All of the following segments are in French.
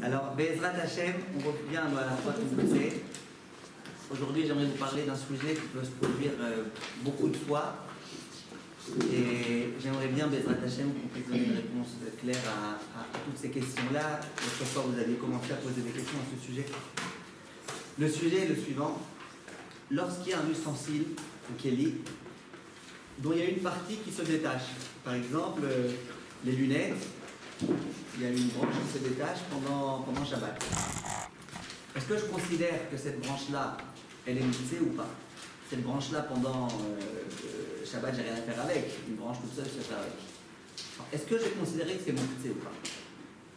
Alors, Be'ezrat Hashem, on revient à la fois que vous savez. Aujourd'hui, j'aimerais vous parler d'un sujet qui peut se produire beaucoup de fois. Et j'aimerais bien, Be'ezrat Hashem, qu'on puisse donner une réponse claire à toutes ces questions-là. L'autre fois, vous aviez commencé à poser des questions à ce sujet. Le sujet est le suivant. Lorsqu'il y a un ustensile, un keli, dont il y a une partie qui se détache, par exemple, les lunettes, il y a une branche qui se détache pendant Shabbat. Est-ce que je considère que cette branche-là, elle est mixée ou pas? Cette branche-là, pendant Shabbat, j'ai rien à faire avec. Une branche toute seule, je fais avec. Est-ce que j'ai considéré que c'est mixé ou pas?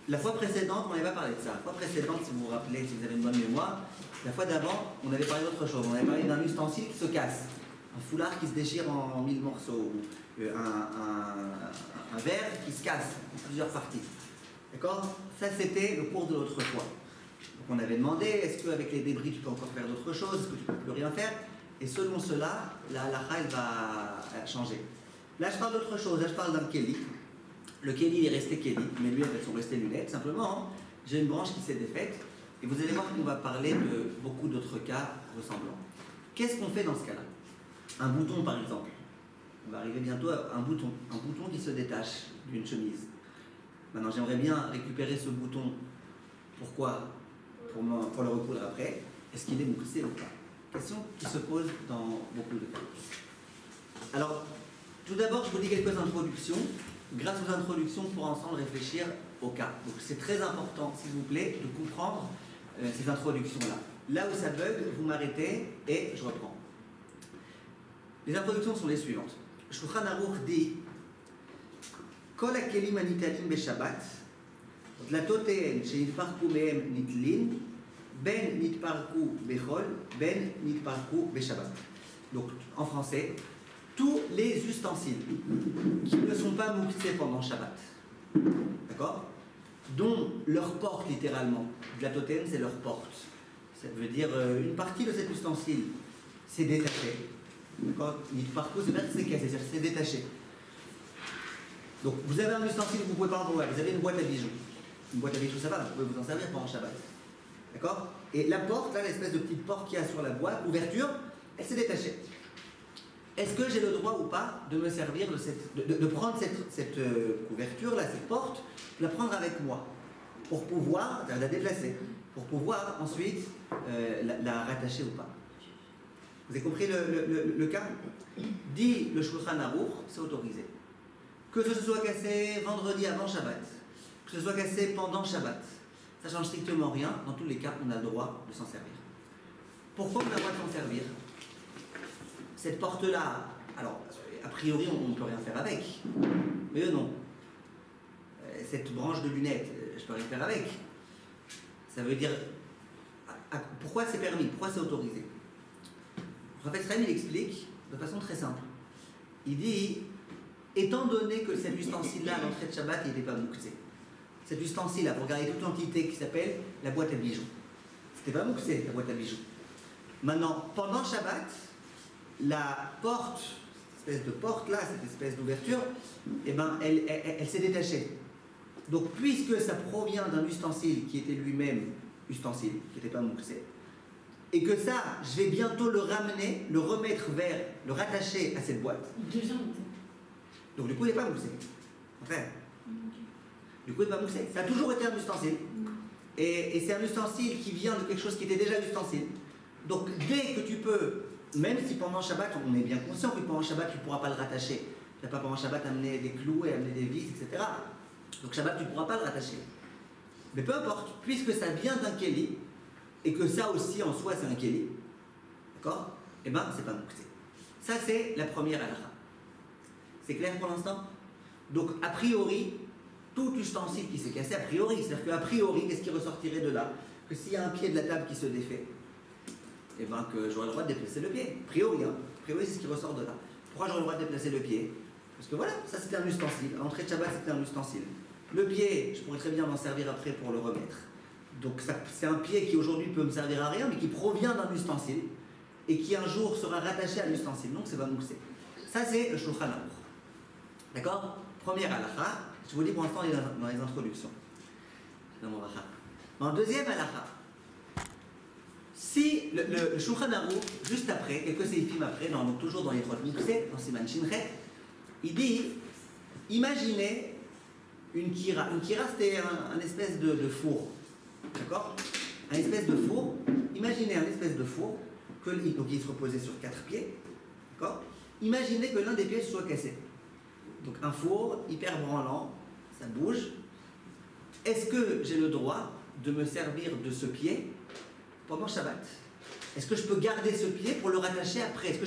La fois précédente, on n'avait pas parlé de ça. La fois précédente, si vous vous rappelez, si vous avez une bonne mémoire, la fois d'avant, on avait parlé d'autre chose. On avait parlé d'un ustensile qui se casse. Un foulard qui se déchire en 1000 morceaux. Un verre qui se casse en plusieurs parties. D'accord? Ça, c'était le cours de l'autre fois. Donc, on avait demandé, est-ce qu'avec les débris, tu peux encore faire d'autres choses? Est-ce que tu ne peux plus rien faire? Et selon cela, la halakha, elle va changer. Là, je parle d'autre chose. Là, je parle d'un keli. Le keli, il est resté keli, mais lui, elles sont restées lunettes. Simplement, hein, j'ai une branche qui s'est défaite. Et vous allez voir qu'on va parler de beaucoup d'autres cas ressemblants. Qu'est-ce qu'on fait dans ce cas-là? Un bouton, par exemple. On va arriver bientôt à un bouton qui se détache d'une chemise. Maintenant, j'aimerais bien récupérer ce bouton. Pourquoi? Pour le recoudre après. Est-ce qu'il est moussé ou pas? Question qui se pose dans beaucoup de cas. Alors, tout d'abord, je vous dis quelques introductions. Grâce aux introductions, on pourra ensemble réfléchir au cas. Donc, c'est très important, s'il vous plaît, de comprendre ces introductions-là. Là où ça bug, vous m'arrêtez et je reprends. Les introductions sont les suivantes. Shulchan Aruch dit Kol hakelim hanitalim beshabbat dlatotehem shenitparku mehem nitlin ben nitparku bechol ben nitparku beshabbat. Donc en français, tous les ustensiles qui ne sont pas mouxés pendant Shabbat, d'accord, dont leur porte littéralement, dlatotehem c'est leur porte, ça veut dire une partie de cet ustensile s'est détachée. D'accord? Nitparku, c'est pas que c'est cassé, c'est détaché. Donc, vous avez un ustensile que vous ne pouvez pas envoyer. Vous avez une boîte à bijoux. Une boîte à bijoux, ça va, vous pouvez vous en servir pendant Shabbat. D'accord? Et la porte, là, l'espèce de petite porte qu'il y a sur la boîte, ouverture, elle s'est détachée. Est-ce que j'ai le droit ou pas de me servir de prendre cette couverture-là, cette porte, de la prendre avec moi pour pouvoir la déplacer, pour pouvoir ensuite la rattacher ou pas? Vous avez compris le cas? Dit le Shulchan Aruch, c'est autorisé. Que ce soit cassé vendredi avant Shabbat, que ce soit cassé pendant Shabbat, ça ne change strictement rien. Dans tous les cas, on a le droit de s'en servir. Pourquoi on a le droit de s'en servir? Cette porte-là, alors, a priori, on ne peut rien faire avec. Mais eux, non. Cette branche de lunettes, je peux rien faire avec. Ça veut dire, pourquoi c'est permis? Pourquoi c'est autorisé? Raphaël Srem, il explique de façon très simple. Il dit, étant donné que cet ustensile-là, à l'entrée de Shabbat, il n'était pas mouxé. Cet ustensile-là, pour garder toute l'entité qui s'appelle la boîte à bijoux. C'était pas mouxé, la boîte à bijoux. Maintenant, pendant Shabbat, la porte, cette espèce de porte-là, cette espèce d'ouverture, eh ben, elle s'est détachée. Donc, puisque ça provient d'un ustensile qui était lui-même ustensile, qui n'était pas mouxé, et que ça, je vais bientôt le ramener, le remettre le rattacher à cette boîte. Donc du coup, il n'est pas moussé. Enfin, du coup, il n'est pas moussé. Ça a toujours été un ustensile. Et c'est un ustensile qui vient de quelque chose qui était déjà ustensile. Donc dès que tu peux, même si pendant Shabbat, on est bien conscient que pendant Shabbat, tu ne pourras pas le rattacher. Tu n'as pas pendant Shabbat amener des clous et amener des vis, etc. Donc Shabbat, tu ne pourras pas le rattacher. Mais peu importe, puisque ça vient d'un keli, et que ça aussi en soi c'est un keli, d'accord? Eh bien c'est pas mouxé. Ça c'est la première halakha. C'est clair pour l'instant? Donc a priori, tout ustensile qui s'est cassé, a priori, c'est-à-dire qu'a priori, qu'est-ce qui ressortirait de là? Que s'il y a un pied de la table qui se défait, eh bien que j'aurai le droit de déplacer le pied. A priori, hein. A priori c'est ce qui ressort de là. Pourquoi j'aurai le droit de déplacer le pied? Parce que voilà, ça c'était un ustensile. À l'entrée de Shabbat c'était un ustensile. Le pied, je pourrais très bien m'en servir après pour le remettre. Donc c'est un pied qui aujourd'hui peut me servir à rien, mais qui provient d'un ustensile et qui un jour sera rattaché à l'ustensile. Donc c'est pas moussé. Ça c'est le Shulchan Aruch. D'accord? Première halakha. Je vous dis pour l'instant dans les introductions. En deuxième halakha, si le Shulchan Aruch, juste après, quelques séifim après, donc toujours dans les trois mixés, dans Siman Shinret, il dit, imaginez une kira. Une kira, c'était un espèce de four. D'accord? Un espèce de four. Imaginez un espèce de four, donc il se reposait sur 4 pieds. D'accord? Imaginez que l'un des pieds soit cassé. Donc un four hyper branlant, ça bouge. Est-ce que j'ai le droit de me servir de ce pied pendant Shabbat? Est-ce que je peux garder ce pied pour le rattacher après? Est-ce que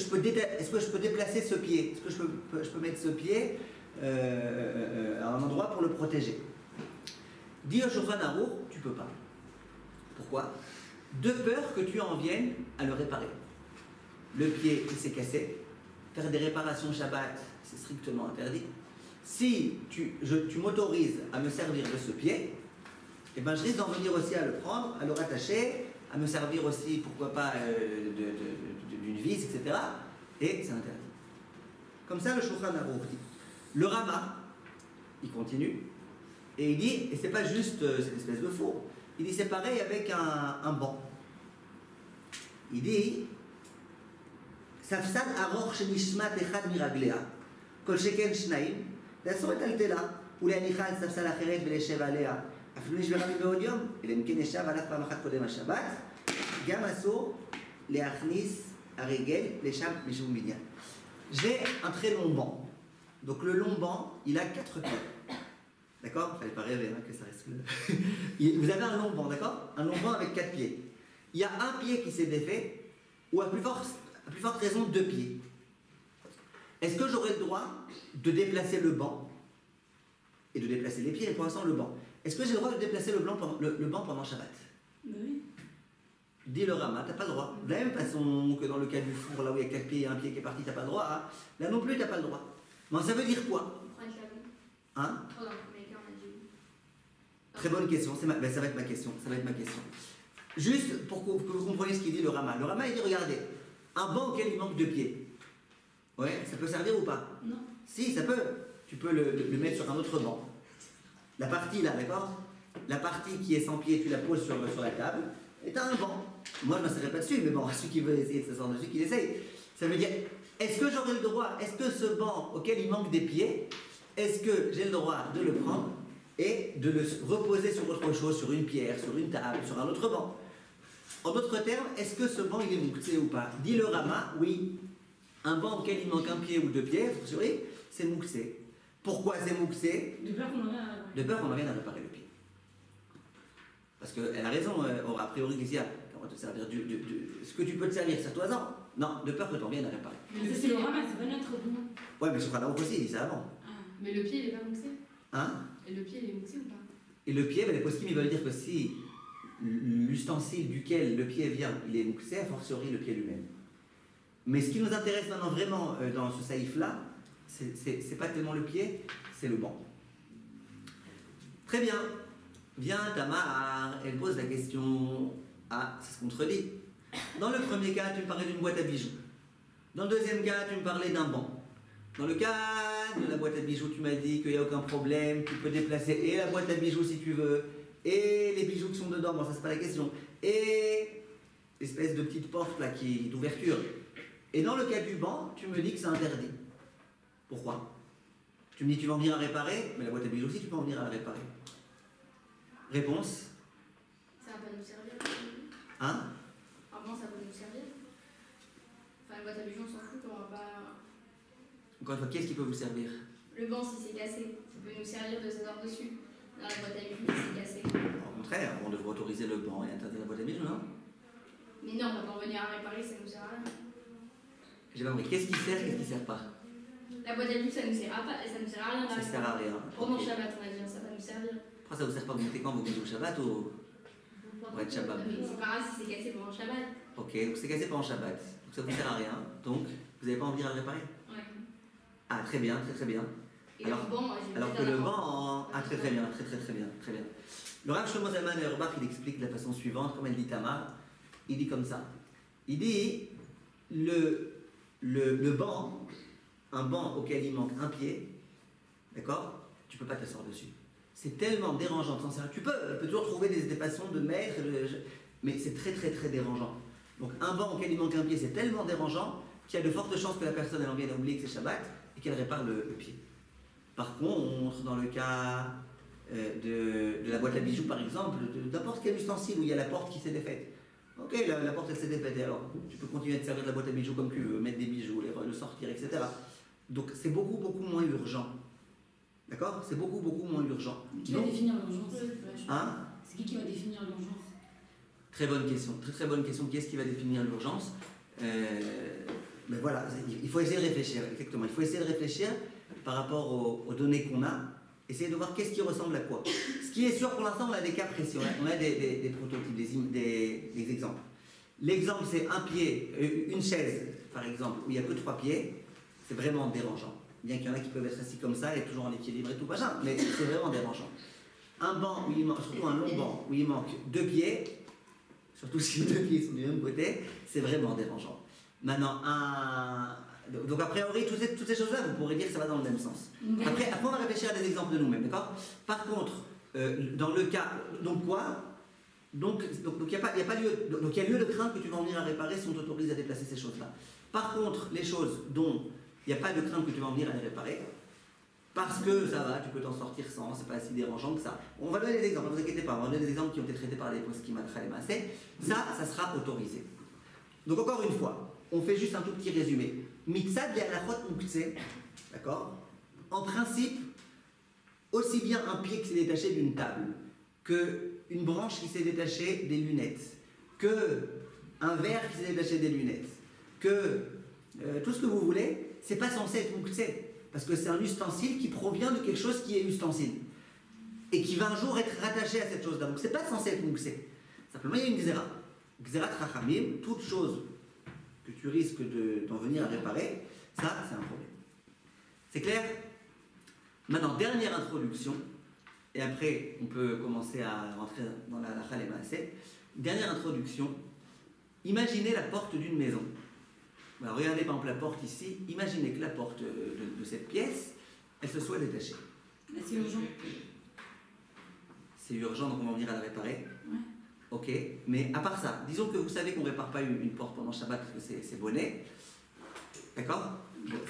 je peux déplacer ce pied? Est-ce que je peux mettre ce pied à un endroit pour le protéger? Dit au Shulchan Aruch, tu peux pas. Pourquoi? De peur que tu en viennes à le réparer. Le pied, il s'est cassé. Faire des réparations Shabbat, c'est strictement interdit. Si tu m'autorises à me servir de ce pied, eh ben, je risque d'en venir aussi à le prendre, à le rattacher, à me servir aussi, pourquoi pas, d'une vis, etc. Et c'est interdit. Comme ça, le Shulchan Aruch dit. Le Rama, il continue, et il dit, et c'est pas juste cette espèce de four, il dit c'est pareil avec un banc. Il dit, Safsad aror shenishmat echad miraglea, kol sheken shnaim, d'assor et altela, ou להניחה על ספסל אחרת ולשב עליה, אפילו נשברה מבעוד יום, אלא אם כן ישב עליו פעם אחת קודם השבת, גם אסור להכניס הרגל לשם משום בניין. J'ai un très long banc. Donc le long banc, il a 4 pieds. D'accord? Il ne fallait pas rêver hein, que ça reste là. Vous avez un long banc, d'accord? Un long banc avec 4 pieds. Il y a un pied qui s'est défait, ou à plus forte raison 2 pieds. Est-ce que j'aurai le droit de déplacer le banc et de déplacer les pieds, et pour l'instant le banc? Est-ce que j'ai le droit de déplacer le banc pendant Shabbat? Oui. Dit le Rama, t'as pas le droit. De la même façon que dans le cas du four, là où il y a 4 pieds et un pied qui est parti, t'as pas le droit. Hein. Là non plus, t'as pas le droit. Mais ça veut dire quoi? Hein? Très bonne question, ça va être ma question. Juste pour que vous compreniez ce qu'il dit le Rama. Le Rama il dit, regardez, un banc auquel il manque 2 pieds. Ouais, ça peut servir ou pas? Non. Si, ça peut. Tu peux le mettre sur un autre banc. La partie là, d'accord? La partie qui est sans pied, tu la poses sur la table et tu as un banc. Moi, je ne m'asserai pas dessus, mais bon, celui qui veut essayer de s'asseoir dessus, qu'il essaye. Ça veut dire, est-ce que j'aurai le droit, est-ce que ce banc auquel il manque des pieds, est-ce que j'ai le droit de le prendre et de le reposer sur autre chose, sur une pierre, sur une table, sur un autre banc? En d'autres termes, est-ce que ce banc il est mouxé ou pas? Dit le Rama, oui. Un banc auquel il manque un pied ou 2 pieds, c'est mouxé. Pourquoi c'est mouxé? De peur qu'on en vienne à réparer le pied. Parce qu'elle a raison, a priori, qu'est-ce qu'il y a? On va te servir ce que tu peux te servir, sers-toi-en. Non, de peur que tu en viennes à réparer. Mais c'est le Rama, c'est pas notre bon. Ouais, mais Shulchan Aruch aussi, il dit ça avant. Ah. Mais le pied, il est pas mouxé? Hein? Et le pied, il est mouxé ou pas? Et le pied, les poskim, ils veulent dire que si l'ustensile duquel le pied vient, il est mouxé, a fortiori le pied lui-même. Mais ce qui nous intéresse maintenant vraiment dans ce saïf-là, c'est pas tellement le pied, c'est le banc. Très bien. Vient Tamar, elle pose la question. Ah, ça se contredit. Dans le premier cas, tu me parlais d'une boîte à bijoux. Dans le deuxième cas, tu me parlais d'un banc. Dans le cas de la boîte à bijoux, tu m'as dit qu'il n'y a aucun problème, tu peux déplacer et la boîte à bijoux si tu veux, et les bijoux qui sont dedans, bon ça c'est pas la question, et l'espèce de petite porte là qui est d'ouverture. Et dans le cas du banc, tu me dis que c'est interdit. Pourquoi? Tu me dis tu vas en venir à réparer, mais la boîte à bijoux aussi tu peux en venir à la réparer. Réponse? Ça va pas nous servir. Hein? Avant ça va nous servir. Enfin la boîte à bijoux on s'en fout, on va pas... Encore une fois, qu'est-ce qui peut vous servir? Le banc si c'est cassé, ça peut nous servir de s'asseoir dessus. Dans la boîte à bijoux si c'est cassé. Au contraire, on devrait autoriser le banc et interdire la boîte à bijoux, non? Mais non, on va pas en venir à réparer, ça nous sert à rien. J'ai pas compris. Qu'est-ce qui sert, qu'est-ce qui sert pas? La boîte à bijoux ça nous sert à rien. Ça sert à rien. Pendant Shabbat on a dit, ça va nous servir. Pourquoi ça vous sert pas? Vous mettez quand vos bijoux Shabbat ou ouais, Shabbat? Mais c'est pas grave si c'est cassé pendant Shabbat. Ok, donc c'est cassé pendant Shabbat. Donc ça vous sert à rien. Donc vous n'avez pas envie de le réparer? Ouais. Ah très bien, très bien. Et alors, le banc, alors que le banc, ah très bien, très bien. Le Rav Shlomo Zalman Auerbach, il explique de la façon suivante, comme elle dit Tamar, il dit comme ça. Il dit le banc, un banc auquel il manque un pied, d'accord? Tu peux pas t'asseoir dessus. c'est tellement dérangeant de s'en servir. Tu peux toujours trouver des façons de mettre, mais c'est très très très dérangeant. Donc un banc auquel il manque un pied, c'est tellement dérangeant qu'il y a de fortes chances que la personne elle en vienne à oublier que c'est Shabbat et qu'elle répare le pied. Par contre, dans le cas de la boîte à bijoux par exemple, de n'importe quel ustensile où il y a la porte qui s'est défaite. Ok, la porte elle s'est défaite, et alors tu peux continuer à te servir de la boîte à bijoux comme tu veux, mettre des bijoux, le sortir, etc. Donc c'est beaucoup moins urgent. D'accord? C'est beaucoup moins urgent. Qui va définir l'urgence? Hein? C'est qui va définir l'urgence? Très bonne question. Très bonne question. Qui est-ce qui va définir l'urgence? Ben voilà, il faut essayer de réfléchir, exactement. Il faut essayer de réfléchir par rapport aux données qu'on a, essayer de voir qu'est-ce qui ressemble à quoi. Ce qui est sûr, pour l'instant, on a des cas précis, on a des prototypes, des exemples. L'exemple, c'est un pied, une chaise, par exemple, où il n'y a que 3 pieds, c'est vraiment dérangeant. Bien qu'il y en a qui peuvent être assis comme ça et toujours en équilibre et tout, machin, mais c'est vraiment dérangeant. Un banc, surtout un long banc, où il manque 2 pieds, surtout si les 2 pieds sont du même côté, c'est vraiment dérangeant. Maintenant, donc a priori, toutes ces choses-là, vous pourrez dire que ça va dans le même sens. Après on va réfléchir à des exemples de nous-mêmes, d'accord? Par contre, dans le cas, donc quoi? Donc il n'y a pas lieu, donc il y a lieu de craindre que tu vas en venir à réparer si on t'autorise à déplacer ces choses-là. Par contre, les choses dont il n'y a pas de crainte que tu vas en venir à les réparer, parce que ça va, tu peux t'en sortir sans, c'est pas si dérangeant que ça. On va donner des exemples, ne vous inquiétez pas, on va donner des exemples qui ont été traités par les poskim al-Khalemassé. Ça sera autorisé. Donc encore une fois, on fait juste un tout petit résumé. Mitzad yalachot mukse, d'accord? En principe, aussi bien un pied qui s'est détaché d'une table, qu'une branche qui s'est détachée des lunettes, qu'un verre qui s'est détaché des lunettes, que tout ce que vous voulez, c'est pas censé être mukse, parce que c'est un ustensile qui provient de quelque chose qui est ustensile, et qui va un jour être rattaché à cette chose-là. Donc c'est pas censé être mukse. Simplement, il y a une gzera. Gzerat rachamim, toute chose que tu risques d'en venir à réparer, ça, c'est un problème. C'est clair? Maintenant, dernière introduction, et après, on peut commencer à rentrer dans la halakha les maaseh. Dernière introduction, imaginez la porte d'une maison. Alors, regardez par exemple la porte ici, imaginez que la porte de cette pièce, elle se soit détachée. Là, c'est urgent. C'est urgent, donc on va venir à la réparer. Ouais. Ok, mais à part ça, disons que vous savez qu'on ne répare pas une porte pendant Shabbat parce que c'est bonnet, d'accord?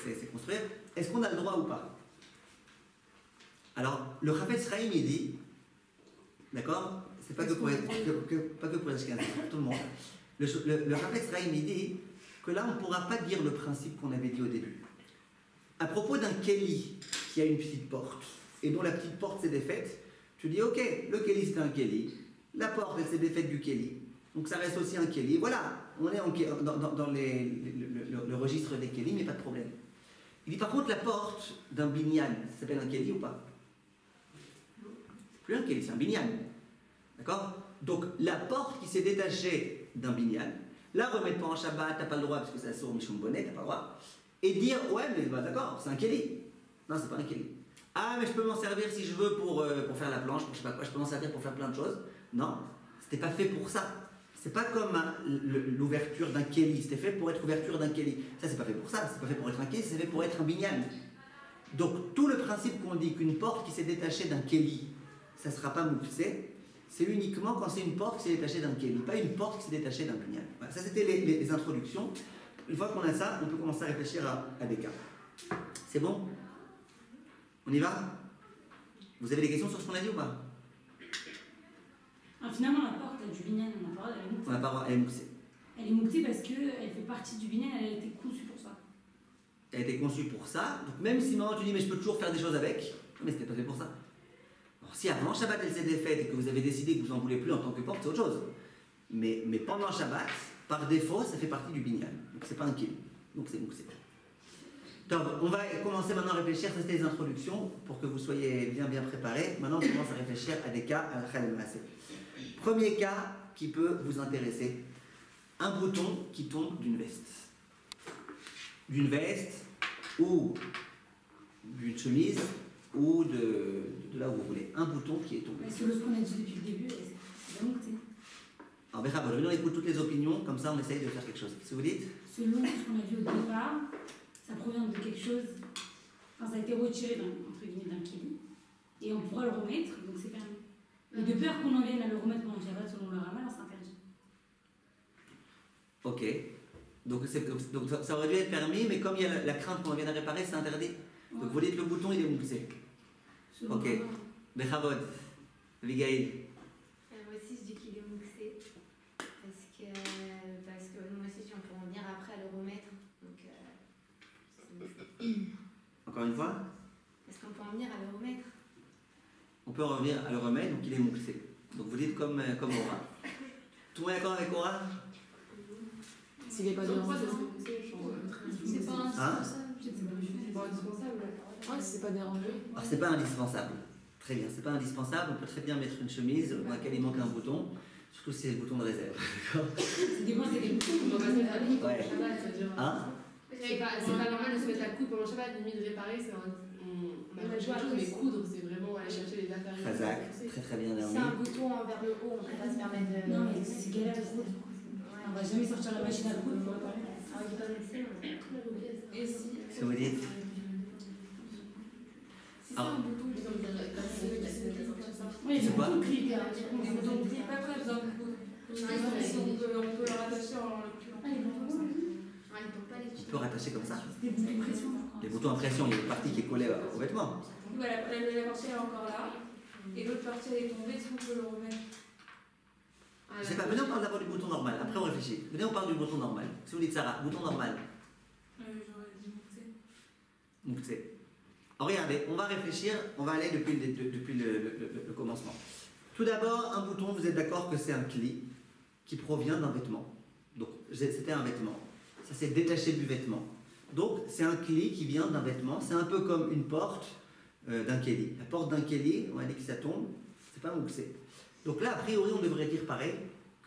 C'est construire. Est-ce qu'on a le droit ou pas? Alors, le Chafetz Chaim il dit, d'accord? C'est pas que pour les Ashkenazim, pour tout le monde. Le Chafetz Chaim il dit que là, on ne pourra pas dire le principe qu'on avait dit au début. À propos d'un Keli qui a une petite porte et dont la petite porte s'est défaite, tu dis, ok, le Keli c'est un Keli. La porte, elle s'est défaite du Keli. Donc ça reste aussi un Keli. Voilà, on est dans le registre des Keli, mais pas de problème. Il dit par contre, la porte d'un binyan, ça s'appelle un Keli ou pas? Plus un Keli, c'est un binyan. D'accord? Donc la porte qui s'est détachée d'un binyan, la remettre pas en Shabbat, t'as pas le droit parce que c'est sur Mishum Bonnet, t'as pas le droit. Et dire, ouais, mais bah, d'accord, c'est un Keli. Non, c'est pas un Keli. Ah, mais je peux m'en servir si je veux pour faire la planche, pour je sais pas quoi, je peux m'en servir pour faire plein de choses. Non, c'était pas fait pour ça. C'est pas comme l'ouverture d'un Keli, c'était fait pour être ouverture d'un Keli. Ça, c'est pas fait pour ça, c'est pas fait pour être un Keli, c'est fait pour être un binyan. Donc, tout le principe qu'on dit qu'une porte qui s'est détachée d'un Keli, ça sera pas mouktsé, c'est uniquement quand c'est une porte qui s'est détachée d'un Keli, pas une porte qui s'est détachée d'un binyan. Voilà, ça, c'était les introductions. Une fois qu'on a ça, on peut commencer à réfléchir à des cas. C'est bon? On y va? Vous avez des questions sur ce qu'on a dit ou pas? Finalement, la porte du binyan, on n'a pas le droit, elle est mouktsé. On n'a pas le droit, elle est mouktsé. Elle est mouktsée parce qu'elle fait partie du binyan, elle a été conçue pour ça. Elle a été conçue pour ça, donc même si maintenant tu dis mais je peux toujours faire des choses avec, mais c'était pas fait pour ça. Alors, si avant Shabbat elle s'est défaite et que vous avez décidé que vous n'en voulez plus en tant que porte, c'est autre chose. Mais pendant Shabbat, par défaut, ça fait partie du binyan. Donc c'est pas un kili, donc c'est mouktsé. Donc, on va commencer maintenant à réfléchir, ça c'était les introductions, pour que vous soyez bien préparés. Maintenant on commence à réfléchir à des cas à la Khalem Massé. Premier cas qui peut vous intéresser, un bouton qui tombe d'une veste. D'une veste ou d'une chemise ou de là où vous voulez. Un bouton qui est tombé. Selon ce qu'on a dit depuis le début, c'est la mouktsé. Alors, on écoute toutes les opinions, comme ça on essaye de faire quelque chose. Qu'est-ce que vous dites? Selon ce qu'on a dit au départ, ça provient de quelque chose, enfin ça a été retiré entre guillemets d'un kili. Et on pourra le remettre, donc c'est permis. Mais de peur qu'on en vienne à le remettre pendant Shabbat selon le Rama, alors c'est interdit. Ok. Donc ça aurait dû être permis, mais comme il y a la crainte qu'on vienne à réparer, c'est interdit. Ouais. Donc vous dites le bouton, il est moussé. Selon Ok. le Rama. Bechavod, Abigail. Moi aussi, je dis qu'il est mouxé. Parce que moi aussi, on peut en venir après à le remettre. Donc, Encore une fois, est-ce qu'on peut en venir à le remettre? on peut revenir à le remettre, donc il est moussé. Donc vous dites comme Aura. Tout le monde est d'accord avec Aura? S'il n'est pas Donc, pourquoi dérangé. ça se fait pousser, C'est pas indispensable. C'est pas indispensable. Ouais, si c'est pas dérangé. Alors c'est pas indispensable. Très bien, c'est pas indispensable. On peut très bien mettre une chemise dans laquelle il manque un bouton, surtout si c'est le bouton de réserve. D'accord? Ça dépend, c'est quel bouton. On doit pas se mettre à coupe Ouais. pendant Shabbat, c'est-à-dire. Hein? C'est pas normal de se mettre à coupe pendant Shabbat, limite de réparer, c'est on a quelque chose, mais coudre, c'est vraiment aller chercher les affaires. Khazak, très très bien Si Naomi. c'est un bouton vers le haut, on ne peut pas se permettre de. Non, mais c'est galère. On va jamais sortir la machine à coudre pour réparer. Ah, il peut laisser. Et si Qu'est-ce que vous dites? c'est un bouton qui comme ça, Oui, C'est quoi? Donc, il n'y a pas très besoin de coups. Si on peut le rattacher en le culant. Ah, ils peuvent pas les On peut rattacher comme ça. Des boutons de pression, je crois. Les boutons à pression, il y a une partie qui est collée au vêtement. Voilà, la partie elle est encore là. Et l'autre partie elle est tombée, est-ce qu'on peut le remettre? Je sais pas, venez on parle d'abord du bouton normal, après on réfléchit. Venez on parle du bouton normal. Si vous dites Sarah, bouton normal. J'aurais dit monter. Donc c'est. Alors regardez, on va réfléchir, on va aller depuis le commencement. Tout d'abord, un bouton, vous êtes d'accord que c'est un cli qui provient d'un vêtement. Donc c'était un vêtement. Ça s'est détaché du vêtement. Donc c'est un cli qui vient d'un vêtement. C'est un peu comme une porte d'un kéli. La porte d'un kéli, on a dit que ça tombe, c'est pas mouxé. Donc là, a priori, on devrait dire pareil,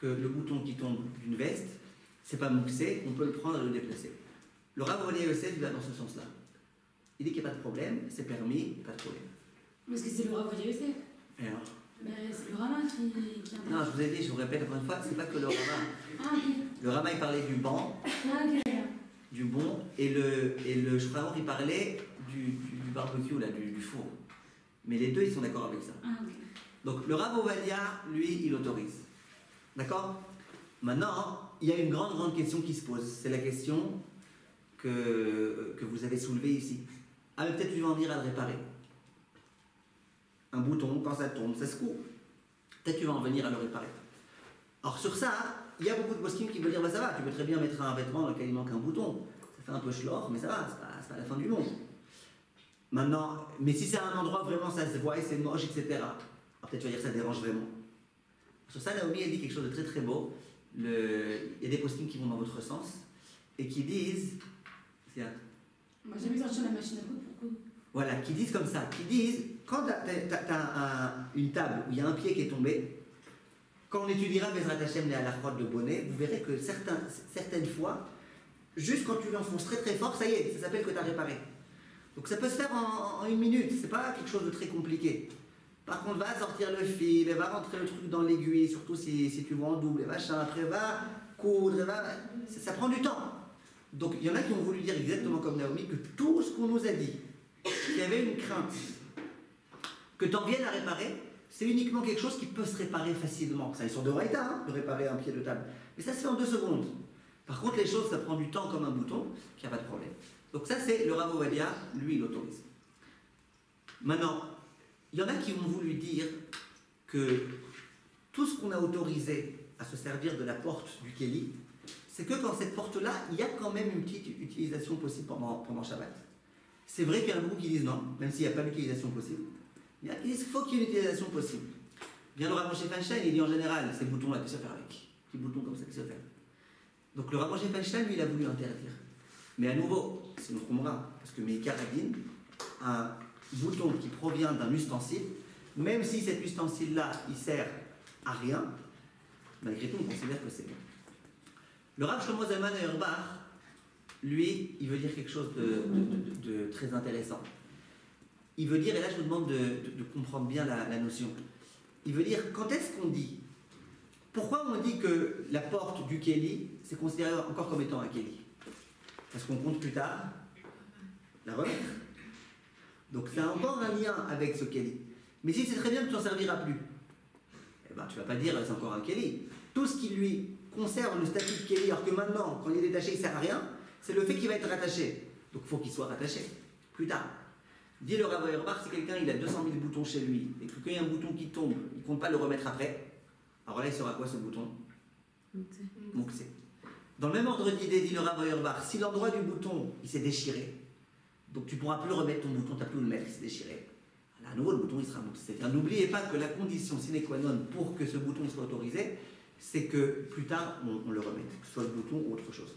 que le bouton qui tombe d'une veste, c'est pas mouxé, on peut le prendre et le déplacer. Le Rav Ovadia Yosef va dans ce sens-là. Il dit qu'il n'y a pas de problème, c'est permis, pas de problème. Parce que c'est le Rav Ovadia Yosef. Et alors? Ben, c'est le Rama qui interdit. Non, je vous ai dit, je vous répète encore une fois, c'est pas que le Rama. Ah, ok. Le Rama, il parlait du banc, Ah, ok. du bon, et le Shraor, il parlait du barbecue, là, du four. Mais les deux, ils sont d'accord avec ça. Ah, ok. Donc le Rav Ovadia, lui, il autorise. D'accord? Maintenant, il y a une grande question qui se pose. C'est la question que vous avez soulevée ici. Ah, mais peut-être tu vas en venir à le réparer. Un bouton, quand ça tombe, ça se coupe. Peut-être tu vas en venir à le réparer. Alors sur ça, il y a beaucoup de poskim qui veulent dire, bah, ça va, tu peux très bien mettre un vêtement dans lequel il manque un bouton. Ça fait un peu chlore, mais ça va, c'est pas la fin du monde. Maintenant, mais si c'est un endroit vraiment ça se voit et c'est moche, etc. Alors peut-être tu vas dire que ça dérange vraiment. Sur ça, Naomi a dit quelque chose de très très beau. Il y a des postings qui vont dans votre sens et qui disent, On va jamais sortir la machine à coudre pour coudre. voilà, qui disent comme ça, qui disent, quand tu as une table où il y a un pied qui est tombé, quand on étudiera Bezrat Hashem à la croix de bonnet, vous verrez que certaines fois, juste quand tu l'enfonces très très fort, ça y est, ça s'appelle que tu as réparé. Donc ça peut se faire en une minute, c'est pas quelque chose de très compliqué. Par contre, va sortir le fil, va rentrer le truc dans l'aiguille, surtout si tu vois en double, et machin, après va coudre, ça prend du temps. Donc il y en a qui ont voulu dire exactement comme Naomi que tout ce qu'on nous a dit, qu'il y avait une crainte, que tu en viennes à réparer, c'est uniquement quelque chose qui peut se réparer facilement. Ça, ils sont de Raïta, hein, de réparer un pied de table. Mais ça se fait en 2 secondes. Par contre, les choses, ça prend du temps comme un bouton, qu'il n'y a pas de problème. Donc ça, c'est le Rav Ovadia, lui, il autorise. Maintenant, il y en a qui ont voulu dire que tout ce qu'on a autorisé à se servir de la porte du Kéli, c'est que quand cette porte-là, il y a quand même une petite utilisation possible pendant Shabbat. C'est vrai qu'il y en a beaucoup qui disent non, même s'il n'y a pas d'utilisation possible. Il y en a qui disent qu'il faut qu'il y ait une utilisation possible. Bien le Rav Moshe Feinstein, il dit en général, ces boutons-là qui se faire avec. Petits boutons comme ça qui se faire. Donc le Rav Moshe Feinstein, lui, il a voulu interdire. Mais à nouveau, c'est notre Qumra, parce que Meikar Adin, un bouton qui provient d'un ustensile, même si cet ustensile-là, il sert à rien, malgré tout, on considère que c'est bon. Le Rav Shlomo Zalman Auerbach, lui, il veut dire quelque chose de très intéressant. Il veut dire, et là je vous demande de comprendre bien la notion, il veut dire, quand est-ce qu'on dit, pourquoi on dit que la porte du Kéli, c'est considéré encore comme étant un Kéli? Parce qu'on compte plus tard la remettre. Donc c'est encore un lien avec ce Kéli. Mais si c'est très bien que tu n'en serviras plus, eh ben, tu ne vas pas dire c'est encore un Kéli. Tout ce qui lui conserve le statut de Kéli, alors que maintenant, quand il est détaché, il ne sert à rien, c'est le fait qu'il va être rattaché. Donc il faut qu'il soit rattaché, plus tard. Dit le Rav Auerbach, si quelqu'un il a 200 000 boutons chez lui, et que quand il y a un bouton qui tombe, il ne compte pas le remettre après, alors là il sera quoi ce bouton? Moukse. Dans le même ordre d'idée, dit le Rav Auerbach, si l'endroit du bouton il s'est déchiré, donc tu ne pourras plus remettre ton bouton, tu n'as plus où le mettre, il s'est déchiré. Là, à nouveau, le bouton il sera moukse. C'est-à-dire, n'oubliez pas que la condition sine qua non pour que ce bouton il soit autorisé, c'est que plus tard on le remette, que ce soit le bouton ou autre chose.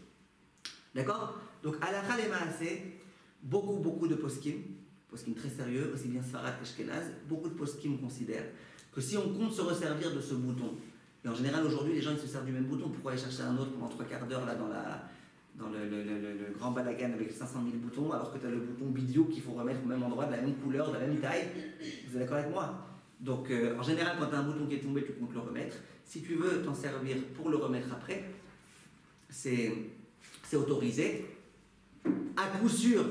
D'accord? Donc, à la Khalema assez, beaucoup de poskim très sérieux, aussi bien Sfarad qu'Ashkenaz, beaucoup de poskim considèrent que si on compte se resservir de ce bouton, et en général aujourd'hui les gens ils se servent du même bouton, pourquoi aller chercher un autre pendant 3/4 d'heure là dans le grand balagan avec 500 000 boutons, alors que tu as le bouton bidiou qu'il faut remettre au même endroit, de la même couleur, de la même taille? Vous êtes d'accord avec moi? Donc en général quand tu as un bouton qui est tombé, tu comptes le remettre. Si tu veux t'en servir pour le remettre après, c'est autorisé. À coup sûr,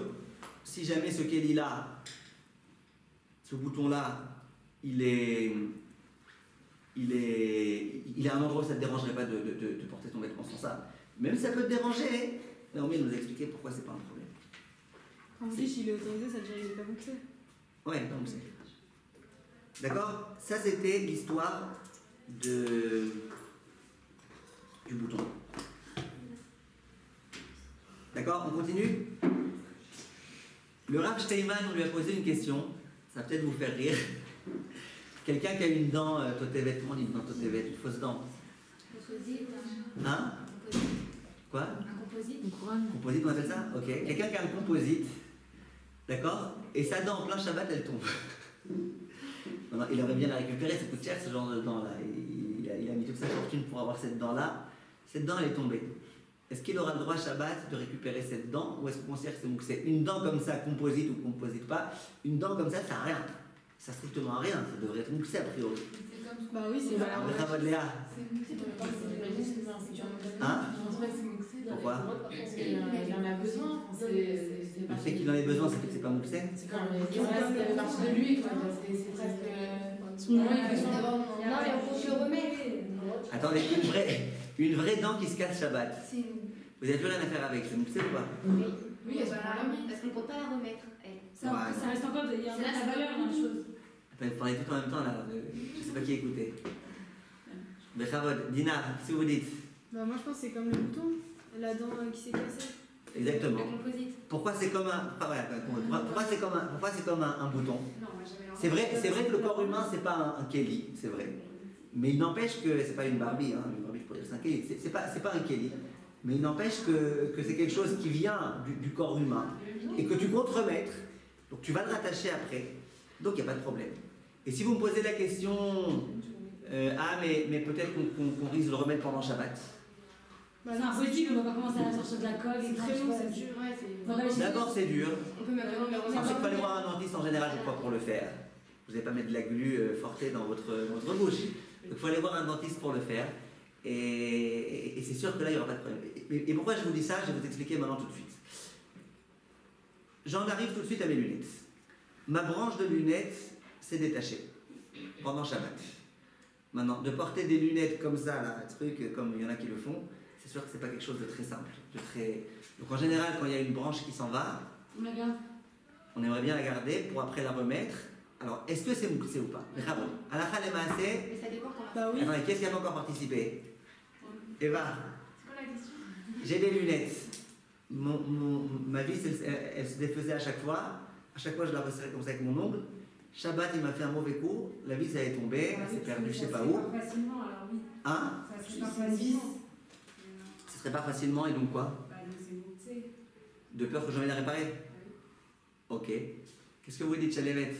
si jamais ce Kéli là, ce bouton là, il est à un endroit où ça ne te dérangerait pas de porter ton vêtement sans ça. Même si ça peut te déranger, Naomi nous a expliqué pourquoi c'est pas un problème. Quand on dit qu'il est autorisé, ça veut dire qu'il n'est pas bouclé. Ouais, non, c'est. D'accord? Ça c'était l'histoire du bouton. D'accord? On continue? Le Rav Steinman, on lui a posé une question, ça va peut-être vous faire rire. Quelqu'un qui a une dent totévet, comment on dit une dent totévet, une fausse dent? Composite. Hein? Quoi? Un composite. Une couronne. Composite, on appelle ça? Ok. Quelqu'un qui a un composite, d'accord? Et sa dent en plein Shabbat, elle tombe. Non, il aurait bien la récupérer, ça coûte cher ce genre de dent-là. Il a mis toute sa fortune pour avoir cette dent-là. Cette dent, elle est tombée. Est-ce qu'il aura le droit Shabbat de récupérer cette dent ou est-ce qu'on considère que c'est une dent comme ça, composite ou composite pas? Une dent comme ça n'a rien. Ça n'a strictement rien. Ça devrait être mouxé a priori. Bah oui, c'est valable. Le Rav Léa. Hein? Pourquoi? Parce qu'il en a besoin. Le fait qu'il en ait besoin, ça fait que c'est pas mouxé? C'est comme ça fait partie de lui, quoi. C'est presque. Non, mais on peut le remettre. Attendez, une vraie dent qui se casse Shabbat. Vous n'avez plus rien à faire avec, c'est mouxé ou pas? Oui, elle va la remettre. Parce qu'on ne peut pas la remettre. Ça reste encore, il y a la valeur dans la chose. Attends, vous parlez tout en même temps là, je ne sais pas qui écoutait. Bechavod, Dina, si vous dites. Bah moi je pense que c'est comme le bouton, la dent qui s'est cassée. Exactement. Le composite. Pourquoi c'est comme un. Pourquoi c'est comme un bouton? C'est vrai que le corps humain, c'est pas un Kéli, c'est vrai. Mais il n'empêche que. C'est pas une Barbie, hein, une Barbie je pourrais dire c'est un Kéli. C'est pas un Kéli. Mais il n'empêche que c'est quelque chose qui vient du corps humain et que tu comptes remettre. Donc tu vas le rattacher après. Donc il n'y a pas de problème. Et si vous me posez la question, mais peut-être qu'on risque de le remettre pendant Shabbat. C'est impossible, on va pas commencer à sortir de la colle et Très long, c'est dur. D'abord c'est dur. On peut même le remettre. Ensuite il faut aller voir un dentiste en général, je crois, pour le faire. Vous n'allez pas mettre de la glu fortée dans votre bouche. Donc il faut aller voir un dentiste pour le faire. Et c'est sûr que là il n'y aura pas de problème. Et pourquoi je vous dis ça? Je vais vous expliquer maintenant tout de suite. J'en arrive tout de suite à mes lunettes. Ma branche de lunettes s'est détachée pendant Shabbat. Maintenant, de porter des lunettes comme ça, là, un truc comme il y en a qui le font, c'est sûr que c'est pas quelque chose de très simple. Donc en général, quand il y a une branche qui s'en va, On la garde. on aimerait bien la garder pour après la remettre. Alors, est-ce que c'est mouxé ou pas? Bravo. Alakha le maaseh. Mais ça dépend comment. Bah oui. Attendez, qu'est-ce qui a pas encore participé? Eva. C'est quoi la question? J'ai des lunettes. Ma vis, elle se défaisait à chaque fois. À chaque fois, je la resserrais comme ça avec mon ongle. Shabbat, il m'a fait un mauvais coup. La vis, elle est tombée. Elle s'est perdue, je sais pas où. Facilement, alors oui. Hein? Ça se part facilement. Ce serait pas facilement, et donc quoi? Bah, donc c'est mouxé. De peur que j'en vienne à réparer? Ok. Qu'est-ce que vous dites, Chalemet?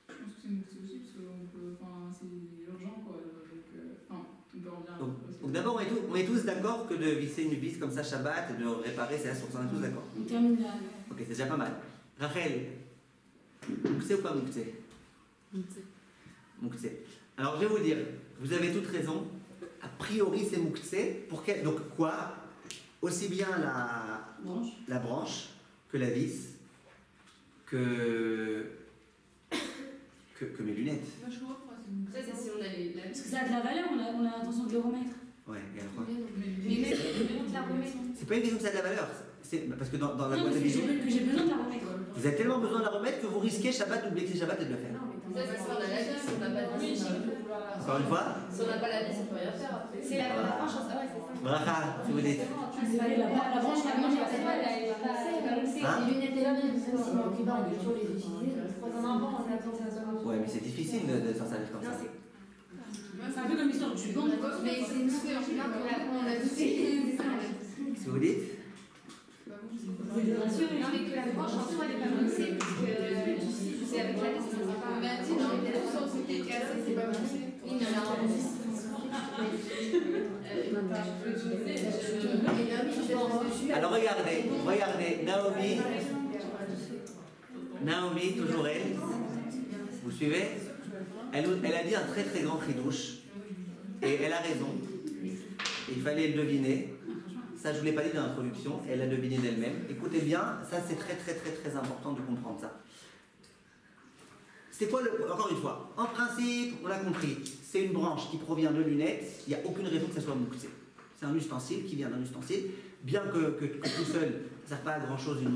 Je pense que c'est mouxé aussi, parce que c'est urgent, quoi. Donc, on peut en venir. Donc d'abord, on est tous d'accord que de visser une vis comme ça, Shabbat, et de réparer, c'est à 100%, on est tous d'accord. On termine là. Ok, c'est déjà pas mal. Rachel, mouxé ou pas mouxé? Mouxé. Alors je vais vous dire, vous avez toute raison. A priori, c'est mouxé. Donc quoi? Aussi bien la branche que la vis, que que mes lunettes. Moi, je vois pourquoi c'est une. Ça, c'est si on a les. Parce que ça a de la valeur, on a l'intention de le remettre. Ouais, et alors quoi? Mais même on te la remet. C'est pas une question que ça a de la valeur. Parce que dans la Non, boîte à mais bijoux, que j'ai besoin de la remettre. vous avez tellement besoin de la remettre que vous risquez Shabbat d'oublier que c'est Shabbat et de le faire. Ça, c'est si on a la vie, si on n'a pas de vie. Encore une fois, Si on n'a pas la vie, on peut rien faire après. C'est la branche, ouais, c'est ça. bracha, si vous dites. La branche, la branche, C'est pas Hein? les lunettes et la mienne, même si mon cubain, on peut toujours les utiliser. En un an, on attend ça. Ouais, mais c'est difficile de s'en servir comme ça. c'est un peu comme l'histoire du banc. Mais c'est une histoire qu'on a tous. Qu'est-ce que vous dites? Vous êtes rassurés. Non, mais que la branche en soi, elle n'est pas mixée, parce que c'est avec la tête, ça ne va pas. Mais attends, dans les têtes, sans ce qui est cassé, c'est pas poussé. Oui, mais alors, Alors regardez, Naomi, toujours elle, vous suivez? Elle a dit un très très grand chidouche, et elle a raison, il fallait le deviner, ça je ne vous l'ai pas dit dans l'introduction, elle a deviné d'elle-même. Écoutez bien, ça c'est très très très très important de comprendre ça. C'est quoi encore une fois, en principe, on l'a compris, c'est une branche qui provient de lunettes, il n'y a aucune raison que ça soit mouxé. C'est un ustensile qui vient d'un ustensile, bien que tout seul, ça ne sert pas à grand chose une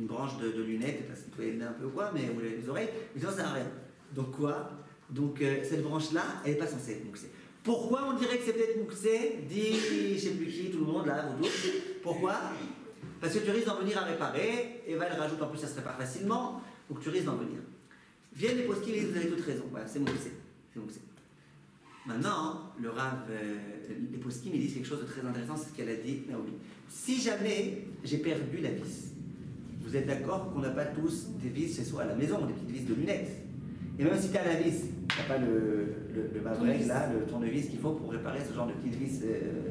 branche de lunettes, ça nettoyer le nez un peu ou quoi, mais ou les oreilles, mais ça ne sert à rien. Donc quoi? Donc cette branche-là, elle n'est pas censée être mouxée. Pourquoi on dirait que c'est peut-être mouxé? Dit, je ne sais plus qui, tout le monde là, vous tous. Pourquoi? Parce que tu risques d'en venir à réparer, Eva elle rajoute en plus ça se répare facilement, donc tu risques d'en venir. Viennent les postes qui disent vous avez toute raison, voilà, c'est mouxé. Maintenant, le Rav, les poskim, ils disent quelque chose de très intéressant, c'est ce qu'elle a dit, Naomi. Si jamais j'ai perdu la vis, vous êtes d'accord qu'on n'a pas tous des vis chez soi à la maison, des petites vis de lunettes. Et même si tu as la vis, tu n'as pas le babrec, là, le tournevis qu'il faut pour réparer ce genre de petites vis,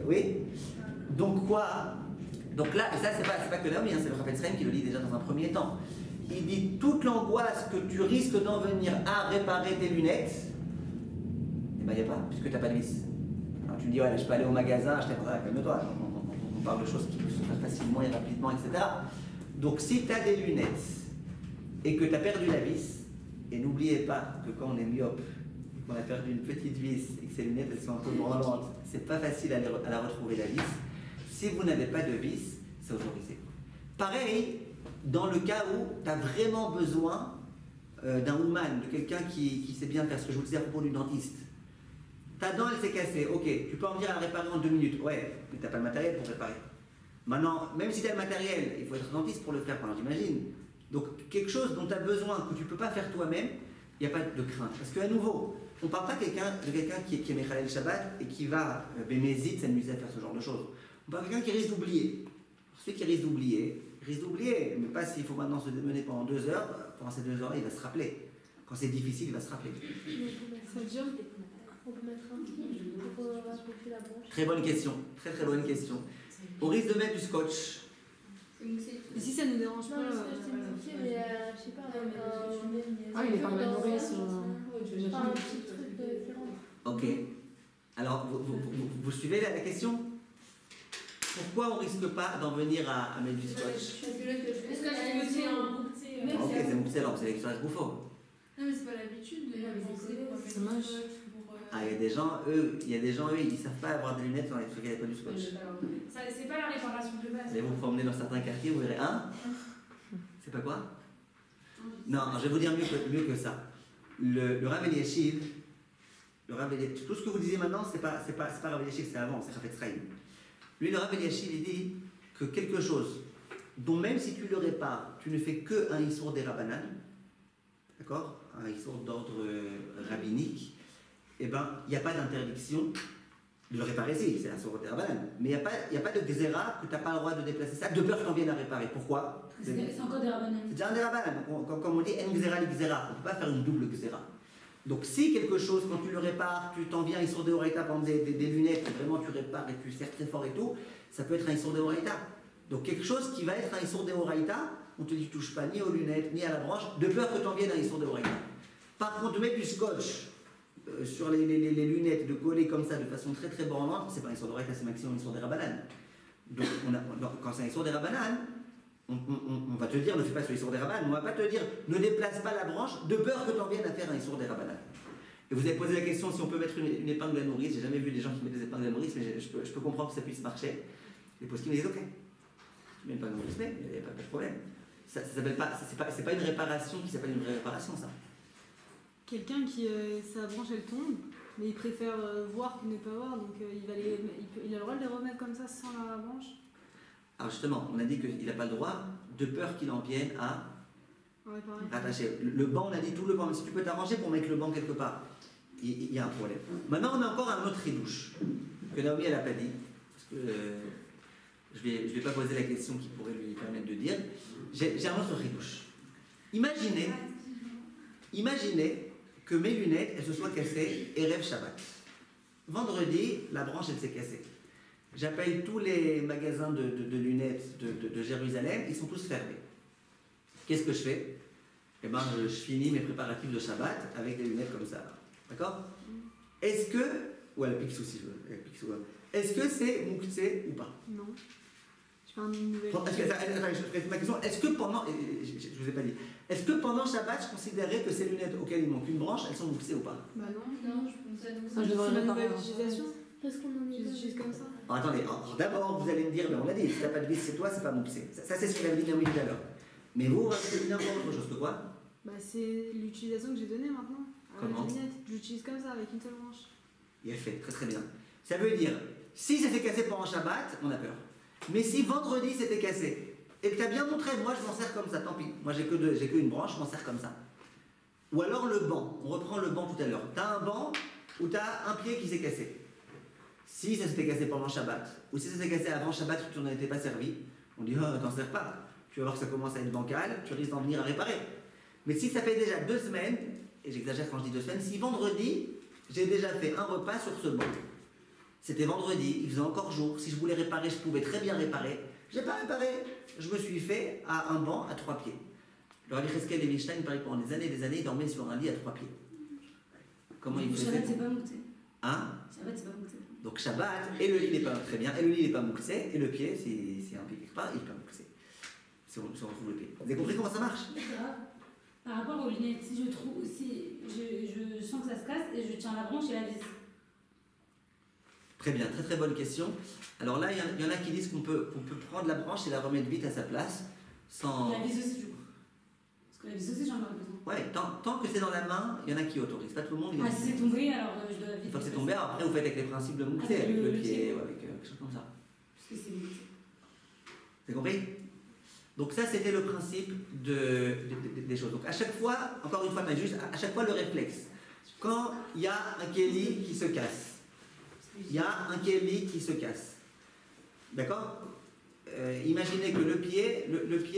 oui. Donc quoi? Donc là, et ça c'est pas que Naomi, hein, c'est le Rav Etzraim qui le dit déjà dans un premier temps. Il dit toute l'angoisse que tu risques d'en venir à réparer tes lunettes, il n'y a pas, puisque tu n'as pas de vis. Alors tu me dis, ouais, je peux aller au magasin, acheter un calme-toi. On parle de choses qui peuvent se faire facilement et rapidement, etc. Donc si tu as des lunettes et que tu as perdu la vis, et n'oubliez pas que quand on est myope, qu'on a perdu une petite vis et que ces lunettes elles sont un peu branlantes, c'est pas facile à la retrouver la vis. Si vous n'avez pas de vis, c'est autorisé. Pareil, dans le cas où tu as vraiment besoin d'un ouman, de quelqu'un qui sait bien faire ce que je vous disais à propos du dentiste. Ta dent elle s'est cassée, ok, tu peux en venir à la réparer en 2 minutes, ouais, mais tu n'as pas le matériel pour réparer. Maintenant, même si tu as le matériel, il faut être dentiste pour le faire, j'imagine. Donc quelque chose dont tu as besoin, que tu ne peux pas faire toi-même, il n'y a pas de crainte. Parce qu'à nouveau, on ne parle pas de quelqu'un qui est Mechalel Shabbat et qui va bémézit s'amuser à faire ce genre de choses. On parle de quelqu'un qui risque d'oublier. Celui qui risque d'oublier, mais pas s'il faut maintenant se démener pendant 2 heures, pendant ces 2 heures-là, il va se rappeler. Quand c'est difficile, il va se rappeler. Ça dure. On peut mettre un pour rapprocher la branche. Très bonne question, très très bonne question. Au risque de mettre du scotch. Et si ça nous dérange pas. Non, mais je sais pas, Ah, il est pas mal nourri, un petit truc différent. Ok. Alors, vous suivez la question? Pourquoi on risque pas d'en venir à mettre du scotch? Est-ce que je aussi un Ok, c'est mon alors c'est l'extrait Bouffo. Non, mais c'est pas l'habitude de C'est moche. Ah, il y a des gens, eux, ils savent pas avoir des lunettes dans les trucs avec pas du scotch. C'est pas la réparation de base. Allez vous promener dans certains quartiers, vous verrez, hein? C'est pas quoi? Non, je vais vous dire mieux que ça. Le Rav Eliashiv, tout ce que vous disiez maintenant, c'est pas Rav Eliashiv, c'est avant, c'est Rav Etzraim. Lui, le Rav Eliashiv, il dit que quelque chose dont même si tu le répares, tu ne fais que un Issour des Rabbanan, d'accord? Un Issour d'ordre rabbinique, eh bien, il n'y a pas d'interdiction de le réparer, si, c'est un Issour des Rabbanan. Mais il n'y a pas de Xéra que tu n'as pas le droit de déplacer ça, de peur que tu en viennes à réparer. Pourquoi? C'est encore des rabbinans. C'est déjà un des Rabbanan. Comme on dit, en Xéra, li Xéra. On ne peut pas faire une double Xéra. Donc si quelque chose, quand tu le répares, tu t'en viens Issour de Horaïta, par exemple des lunettes, vraiment tu répares et tu serres très fort et tout, ça peut être un Issour de Horaïta. Donc quelque chose qui va être un Issour de Horaïta, on te dit tu touches pas ni aux lunettes, ni à la branche, de peur que tu en viennes un Issour de Horaïta. Par contre, de mettre du scotch sur les lunettes, de coller comme ça de façon très très branlante, c'est pas un Issour de Horaïta, c'est maximum un Issour des Rabbanan. Donc quand c'est un Issour des Rabbanan, on va te dire, ne fais pas ce Issour des Rabbanan, on va pas te dire, ne déplace pas la branche de peur que tu en viennes à faire un Issour des Rabbanan. Et vous avez posé la question si on peut mettre une épingle à nourrice. J'ai jamais vu des gens qui mettent des épingles à nourrice, mais je peux comprendre que ça puisse marcher. Les poskim me disent ok, tu mets une épingle à nourrice, mais il n'y a pas de problème. Ça s'appelle pas, c'est pas une réparation qui s'appelle une vraie réparation, ça. Quelqu'un qui, sa branche elle tombe, mais il préfère voir que ne pas voir, donc il a le droit de les remettre comme ça sans la branche. Alors justement, on a dit qu'il n'a pas le droit, de peur qu'il en vienne à rattacher. Le banc, on a dit tout le banc, mais si tu peux t'arranger pour mettre le banc quelque part, il y a un problème. Maintenant, on a encore un autre ridouche que Naomi elle n'a pas dit, parce que je vais pas poser la question qui pourrait lui permettre de dire. J'ai un autre ridouche. Imaginez que mes lunettes elles se soient cassées Erev Shabbat. Vendredi, la branche elle s'est cassée. J'appelle tous les magasins de lunettes de Jérusalem, ils sont tous fermés. Qu'est-ce que je fais? Eh ben, je finis mes préparatifs de Shabbat avec des lunettes comme ça. D'accord? Est-ce que... Ou à la Picsou si je veux. Est-ce que c'est Mouktsé ou pas? Non. Je fais une nouvelle... Attends, je précise ma question. Est-ce que pendant... Je vous ai pas dit. Est-ce que pendant Shabbat, je considérais que ces lunettes auxquelles il manque une branche, elles sont Mouktsé ou pas? Bah non. Non, je pense à nous. Ça, je devrais C'est ma réparer. nouvelle utilisation. Parce qu'on en est Je les utilise comme ça. Alors, attendez, d'abord vous allez me dire, mais on l'a dit, si t'as pas de vis, c'est toi, c'est pas Mouktsé. Ça c'est ce qu'il avait dit Naomi tout à l'heure. Mais vous, c'est bien encore autre chose que quoi? Bah c'est l'utilisation que j'ai donnée maintenant. Comment? Les lunettes, je l'utilise comme ça, avec une seule branche. Il a fait, très très bien. Ça veut dire, si ça s'est cassé pendant Shabbat, on a peur. Mais si vendredi c'était cassé, et que tu as bien montré, moi je m'en sers comme ça, tant pis. Moi j'ai qu'une branche, je m'en sers comme ça. Ou alors le banc, on reprend le banc tout à l'heure. Tu as un banc où tu as un pied qui s'est cassé. Si ça s'était cassé pendant Shabbat, ou si ça s'est cassé avant Shabbat que tu n'en étais pas servi, on dit, oh, t'en sers pas. Tu vas voir que ça commence à être bancal, tu risques d'en venir à réparer. Mais si ça fait déjà 2 semaines, et j'exagère quand je dis 2 semaines, si vendredi, j'ai déjà fait un repas sur ce banc. C'était vendredi, il faisait encore jour, si je voulais réparer, je pouvais très bien réparer. Je n'ai pas réparé, je me suis fait à un banc à 3 pieds. Le Rabbi Cheskel Levinstein, pareil, pendant des années, il dormait sur un lit à 3 pieds. Comment il faisait? Shabbat, c'est pas Mouktsé. Hein? Shabbat, c'est pas Mouktsé. Donc Shabbat, et le lit n'est pas très bien, et le lit n'est pas Mouktsé, et le pied, c'est un pied quelque part, il n'est pas Mouktsé. Si on retrouve le pied. Vous avez compris comment ça marche? Par rapport aux lunettes, si je sens que ça se casse et je tiens la branche et la vis. Très bien, très très bonne question. Alors là, il y en a qui disent qu'on peut prendre la branche et la remettre vite à sa place sans... La vis aussi, du coup. Parce que la vis aussi, j'en aurais besoin. Ouais, tant que c'est dans la main, il y en a qui autorisent. Pas tout le monde. Ah, si c'est tombé, alors je dois vite. Une fois que c'est tombé, alors après vous faites avec les principes de Mouktsé, avec le pied, ou avec quelque chose comme ça. Parce que c'est Mouktsé. Vous avez compris? Donc ça, c'était le principe des choses. Donc à chaque fois, encore une fois, mais juste à chaque fois le réflexe. Quand il y a un kéli qui se casse, d'accord? Imaginez que le pied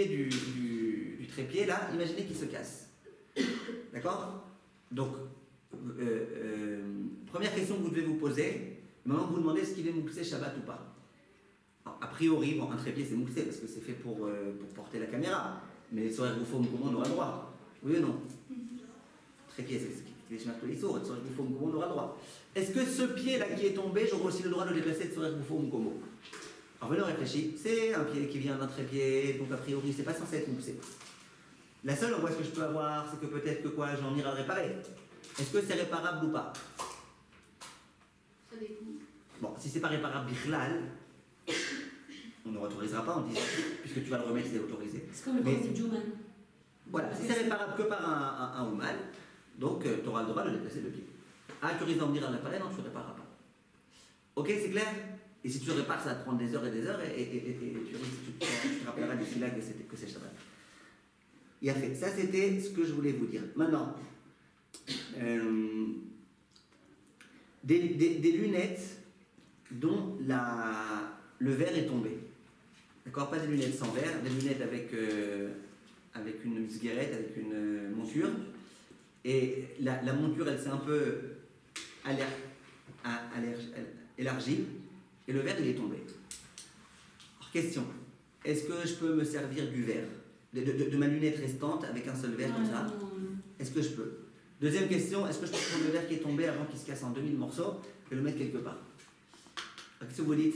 du trépied, là, imaginez qu'il se casse. D'accord? Donc, première question que vous devez vous poser, maintenant vous demandez est-ce qu'il est Mouktsé Shabbat ou pas. Alors, a priori, bon, un trépied c'est Mouktsé parce que c'est fait pour porter la caméra. Mais les soirées Goufo Moukoumon, on aura le droit. Oui ou non? Trépied, c'est les chemins de l'histoire, les soirées Goufo Moukoumon, on aura le droit. Est-ce que ce pied-là qui est tombé, j'aurai aussi le droit de le déplacer de soirée Goufo Moukoumon? Alors, venez réfléchir. C'est un pied qui vient d'un trépied, donc a priori, c'est pas censé être Mouktsé. La seule angoisse que je peux avoir, c'est que peut-être que quoi, j'en irai à réparer. Est-ce que c'est réparable ou pas? Ça dépend. Bon, si c'est pas réparable bichlal, on ne autorisera pas, on dit, puisque tu vas le remettre, c'est autorisé. C'est comme le Mais- principe Jouman. Voilà, si c'est réparable que par un oumal, donc tu auras le droit de déplacer le pied. Ah, tu risques d'en venir à réparer, non, tu ne répareras pas. Ok, c'est clair? Et si tu le répares, ça va te prendre des heures et des heures, et tu te rappelleras d'ici là que c'est Shabbat. Il a fait. Ça, c'était ce que je voulais vous dire. Maintenant, des lunettes dont le verre est tombé. D'accord? Pas des lunettes sans verre, des lunettes avec une sguerette, avec une monture. Et la monture, elle s'est un peu élargie, et le verre, il est tombé. Alors, question. Est-ce que je peux me servir du verre, de ma lunette restante avec un seul verre comme ça? Est-ce que je peux? Deuxième question, est-ce que je peux prendre le verre qui est tombé avant qu'il se casse en 2000 morceaux et le mettre quelque part? Qu'est-ce que vous dites?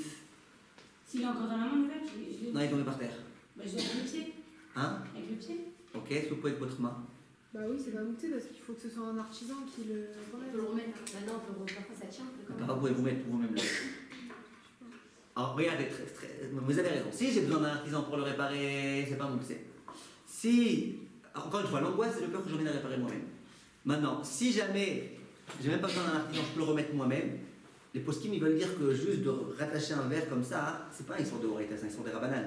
S'il est encore dans la main, le verre, Non, il est tombé par terre. Bah, je vais avec le pied. Hein? Avec le pied. Ok, est-ce que vous pouvez avec votre main? Bah oui, c'est pas monté parce qu'il faut que ce soit un artisan qui le On remette. peut le remettre. Maintenant, parfois ça tient. on peut quand Vous même. pouvez vous mettre vous-même là. Alors regardez, vous avez raison. Si j'ai besoin d'un artisan pour le réparer, c'est pas mon c'est. Si, encore une fois, l'angoisse c'est le peur que je viens de réparer moi-même. Maintenant, si jamais j'ai même pas besoin d'un artisan, je peux le remettre moi-même. Les poskim ils veulent dire que juste de rattacher un verre comme ça, c'est pas une sorte de Horita, c'est une sorte de rabanan.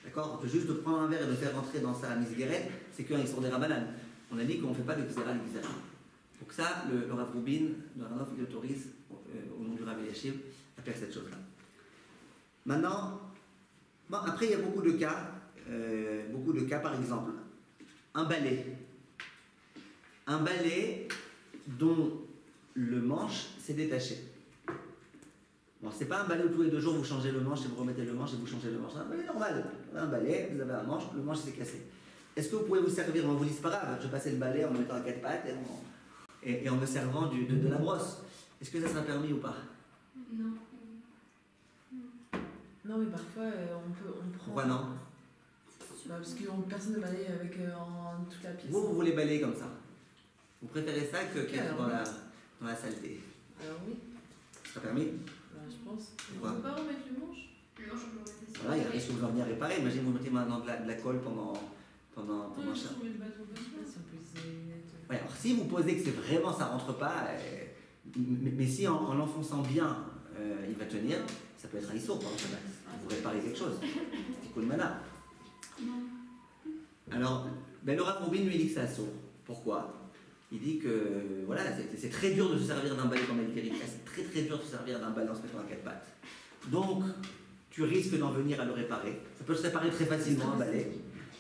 D'accord? Juste de prendre un verre et de le faire rentrer dans sa misguérette, c'est qu'un sorte de rabanan. On a dit qu'on ne fait pas de xéra, les xéra. Donc ça, le Rav Rubin, le Ranov, il autorise, au nom du Rav Eliashiv, à faire cette chose-là. Maintenant, bon, après il y a beaucoup de cas, par exemple, un balai dont le manche s'est détaché. Bon, c'est pas un balai où tous les 2 jours vous changez le manche et vous remettez le manche et vous changez le manche. C'est un balai normal. Vous avez un balai, vous avez un manche, le manche s'est cassé. Est-ce que vous pouvez vous servir, on vous dit c'est pas grave, je passais le balai en mettant à 4 pattes et en me servant de la brosse. Est-ce que ça sera permis ou pas? Non. Non, mais parfois on prend. Pourquoi non? Bah, parce que personne ne balaye avec en toute la pièce. Vous voulez balayer comme ça? Vous préférez ça qu'être alors dans la saleté? Alors oui, Ça sera permis? bah, je pense. On Pourquoi? peut pas remettre le manche. Le manche, on peut remettre ça. Voilà, il y a un risque que vous en veniez à réparer. Imaginez vous mettez maintenant de la colle pendant Non, ça. juste on met le bâton comme Je sais pas ça. si on peut essayer les lunettes. Ouais, alors si vous posez que c'est vraiment ça rentre pas, mais si en l'enfonçant bien il va tenir, ça peut être un issour pendant Shabbat. Vous réparez quelque chose. Petit coup de mana. Alors, ben, le Rav Rubin lui dit que c'est assour. Pourquoi? Il dit que voilà, c'est très dur de se servir d'un balai comme elle dit, c'est très très dur de se servir d'un balai en se mettant à 4 pattes. Donc, tu risques d'en venir à le réparer. Ça peut se réparer très facilement un balai.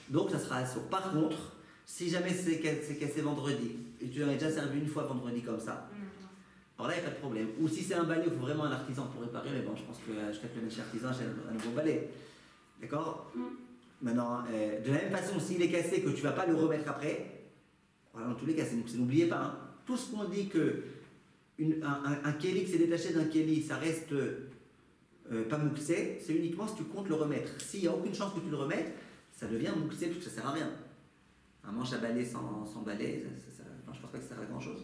Donc, ça sera assour. Par contre, si jamais c'est cassé vendredi, et tu en as déjà servi une fois vendredi comme ça, alors là, il n'y a pas de problème. Ou si c'est un balai, il faut vraiment un artisan pour réparer, mais bon, je pense que je tape le métier artisan, j'ai un nouveau balai. D'accord? Maintenant, de la même façon, s'il est cassé, que tu ne vas pas le remettre après, voilà, dans tous les cas, n'oubliez pas, hein, tout ce qu'on dit que un kéli qui s'est détaché d'un kéli, ça reste pas mouxé, c'est uniquement si tu comptes le remettre. S'il n'y a aucune chance que tu le remettes, ça devient mouxé parce que ça ne sert à rien. Un manche à balai sans balai, je ne pense pas que ça sert à grand chose.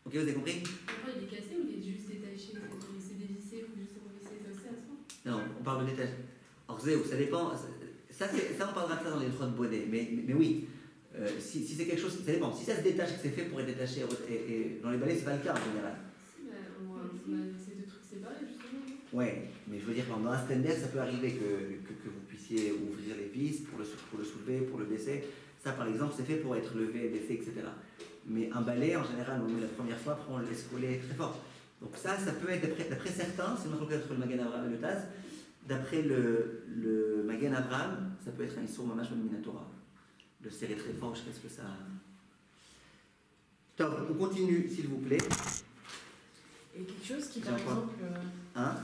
Ok, vous avez compris? Pourquoi il est cassé ou il est juste détaché? C'est dévissé ou juste revissé? C'est aussi à ça? Non, on parle de détaché. Alors, ça dépend. Ça, on parlera de ça dans les droits de bonnet. Mais oui, si c'est quelque chose, ça dépend. Si ça se détache, que c'est fait pour être détaché, et dans les balais, c'est pas le cas en général. Si, c'est 2 trucs séparés justement. Ouais, mais je veux dire, dans un standard, ça peut arriver que vous puissiez ouvrir les vis pour le soulever, pour le baisser. Ça, par exemple, c'est fait pour être levé, baissé, etc. Mais un balai, en général, on met la première fois, après on le laisse coller très fort. Donc ça peut être, d'après certains, c'est notre cas entre le Magen Avraham et le Taz, d'après le Magen Avraham, ça peut être un Issour Mamash Minatora. Le serrer très fort, je sais pas ce que ça... Top, on continue, s'il vous plaît. Et quelque chose qui, J'ai par un point. exemple. Hein?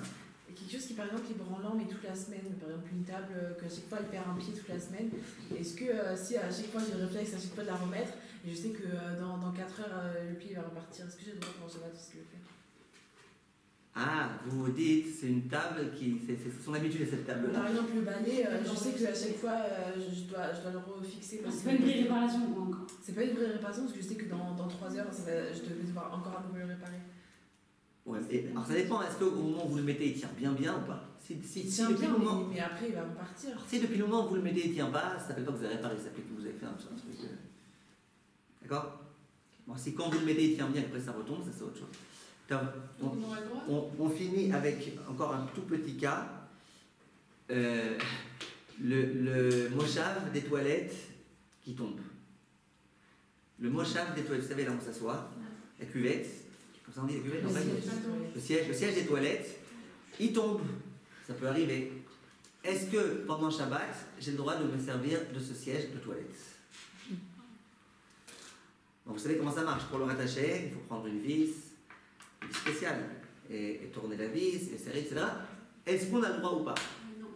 Et quelque chose qui, par exemple, est branlant, mais toute la semaine. Par exemple, une table que à chaque fois elle perd un pied toute la semaine. Est-ce que si à chaque fois j'ai le réflexe à chaque fois de la remettre, et je sais que dans 4 heures le pied va repartir, est-ce que j'ai le droit quand je vais le faire? Ah, vous vous dites, c'est une table qui... C'est son habitude, cette table-là. Par exemple, le balai, je sais qu'à chaque fois je dois le refixer. parce C'est que- pas une vraie réparation, quoi, encore. C'est pas une vraie réparation parce que je sais que dans 3 heures, je devais devoir encore à nouveau le réparer. Ouais, alors ça dépend, est-ce qu'au moment où vous le mettez, il tient bien ou pas? Si Il tient depuis bien, le moment... mais après il va repartir. Si depuis le moment où vous le mettez, il tient pas, ça s'appelle pas que vous avez réparé, ça s'appelle que vous avez fait un truc. D'accord? Bon, si quand vous le mettez, il tient bien, après ça retombe, ça c'est autre chose. Donc, Donc on aura le droit? on finit avec encore un tout petit cas. Le moshav des toilettes qui tombe. Le moshav des toilettes, vous savez là où on s'assoit, la cuvette, comme ça on dit la cuvette, en fait, le siège des toilettes, il tombe, ça peut arriver. Est-ce que pendant Shabbat, j'ai le droit de me servir de ce siège de toilette? Donc, vous savez comment ça marche. Pour le rattacher, il faut prendre une vis spéciale et tourner la vis, et serrer, etc. Est-ce qu'on a le droit ou pas? Non.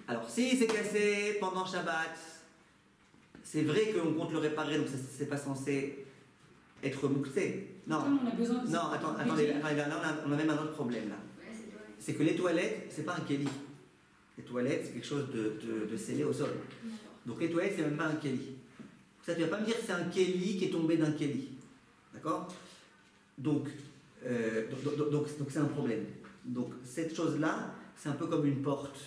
Alors, si c'est cassé pendant Shabbat, c'est vrai qu'on compte le réparer, donc c'est pas censé être mouxé. Non, Comme on a besoin de... non, attendez, là, on a même un autre problème là. Ouais, c'est toi. C'est que les toilettes, c'est pas un kéli. Les toilettes, c'est quelque chose de scellé au sol. Donc les toilettes, c'est même pas un keli. Ça, tu vas pas me dire que c'est un keli qui est tombé d'un keli. D'accord? Donc c'est un problème. Donc cette chose-là, c'est un peu comme une porte.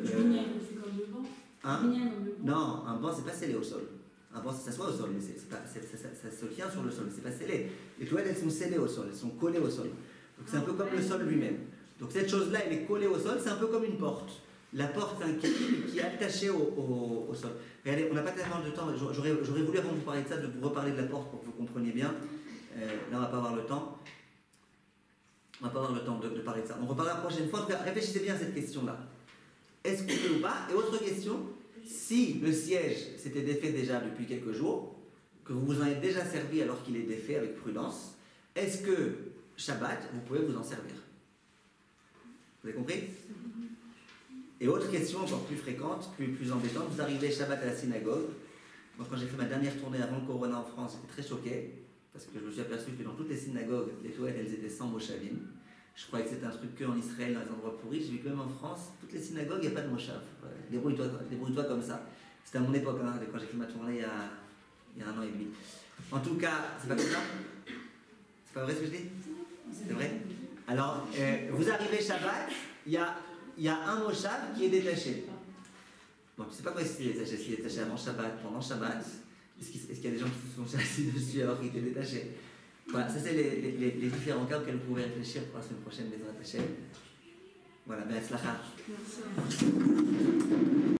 C'est comme le banc. Hein? Non, un banc, c'est pas scellé au sol. Un banc, ça s'assoit au sol, mais ça se tient sur le sol, mais c'est pas scellé. Les toilettes, elles sont scellées au sol, elles sont collées au sol. Donc c'est un peu comme le sol lui-même. Donc cette chose-là, elle est collée au sol, c'est un peu comme une porte. La porte, c'est un keli qui est attaché au sol. Regardez, on n'a pas tellement de temps. J'aurais voulu, avant de vous parler de ça, de vous reparler de la porte pour que vous compreniez bien. Là, on va pas avoir le temps. On va pas avoir le temps de parler de ça. On reparlera la prochaine fois. En tout cas, réfléchissez bien à cette question-là. Est-ce qu'on peut ou pas? Et autre question, si le siège s'était défait déjà depuis quelques jours, que vous vous en êtes déjà servi alors qu'il est défait avec prudence, est-ce que Shabbat, vous pouvez vous en servir? Vous avez compris? Et autre question encore plus fréquente, plus embêtante, vous arrivez Shabbat à la synagogue. Moi, quand j'ai fait ma dernière tournée avant le Corona en France, j'étais très choqué, parce que je me suis aperçu que dans toutes les synagogues, les toilettes, elles étaient sans moshavim. Je croyais que c'était un truc que en Israël, dans les endroits pourris. J'ai vu que même en France, toutes les synagogues, il n'y a pas de moshav. Débrouille-toi comme ça. C'était à mon époque, hein, quand j'ai fait ma tournée il y a 1 an et demi. En tout cas, c'est pas comme ça? C'est pas vrai ce que je dis? C'est vrai? Alors, vous arrivez Shabbat, il y a un moshav qui est détaché. Bon, tu sais pas quoi s'il est détaché. S'il est détaché avant Shabbat, pendant Shabbat. Est-ce qu'il y a des gens qui se sont assis dessus alors qu'il était détaché? Voilà, ça c'est les différents cas auxquels vous pouvez réfléchir pour la semaine prochaine, les attachés. Voilà, ben, Merci.